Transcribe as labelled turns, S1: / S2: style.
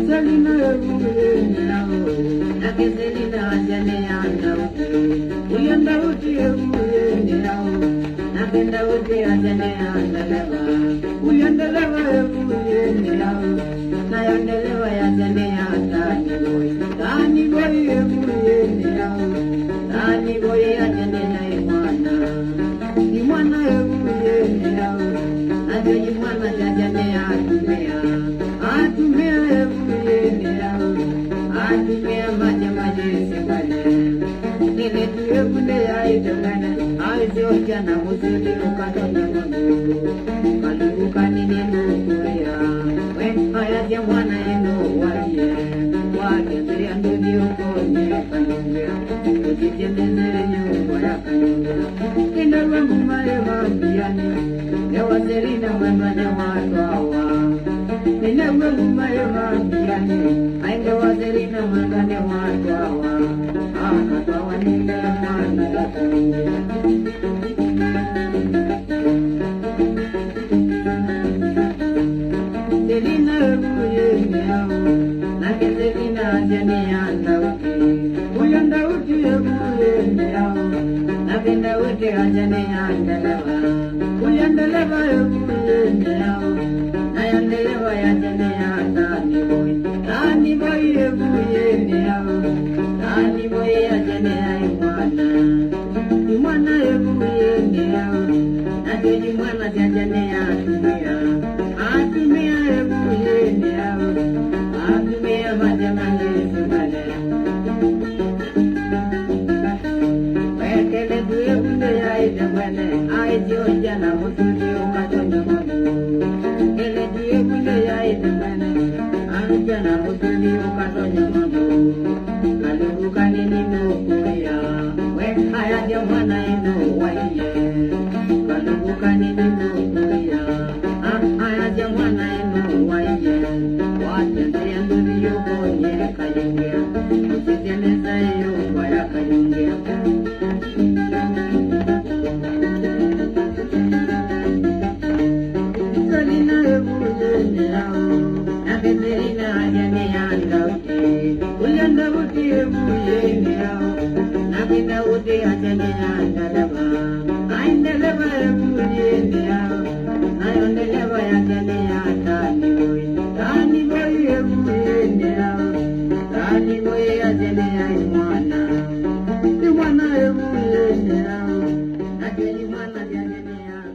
S1: Selina ebuyenao, nake Selina jane andauti. Uyandauti ebuyenao, nake ndauti ajane andaleva. Uyandaleva ebuyenao, nayandaleva yajane andani boy. Tani boy ebuyenao, tani boy ajane na imwana. Imwana ebuyenao, najo imwana jajane atumea. Atumea ebuyenao, atumea maja maja sebale. Nile tuye kule ya itongana, aizioja na musuli ukatonya mungu. Kaluka nini nukuya, haya jamwana eno waye. Wakendria ndudi ukonye kanungia, kujitendezere nyumba ya kanungia. Kindarwa mumae mambiani, ewa Selina mwemanya watu hawa. Ninawe mumae mambiani, aingewa Selina mwengane watu hawa. Akatwawa nile mwana ya kanungia. Selina ebuyenao, nake Selina jane andauti. Uyandauti ebuyenao, nake ndauti ajane andaleva. Uyandaleva ebuyenao, nayandeleva yajane andani boy. Tani boy ebuyenao, tani boy ajane aimwana. Imwana ebuyenao, nake imwana jajane atumia. Atumia ebuyenao, atumia majamane sebale. Wekele duye kunde ya itembele, aizioja na musuli ukatonya mungu. Ele duye kunde ya itembele, aizioja na musuli ukatonya mungu. Kaluka nini nukuya, haya jamwana eno waye. Kaluka nini nukuya, haya jamwana eno waye. Watendea nduri yukonye kayungia, usiteneza yuko ya kayungia. Selina ebuyenao, nake Selina jane andauti. Uyandauti ebuyenao, nake ndauti ajane andaleva. Aindeleva ebuyenao, nayondeleva yajane andani boy. Tani boy ebuyenao, tani boy ajane aimwana. Imwana ebuyenao, nake imwana jajane andaleva.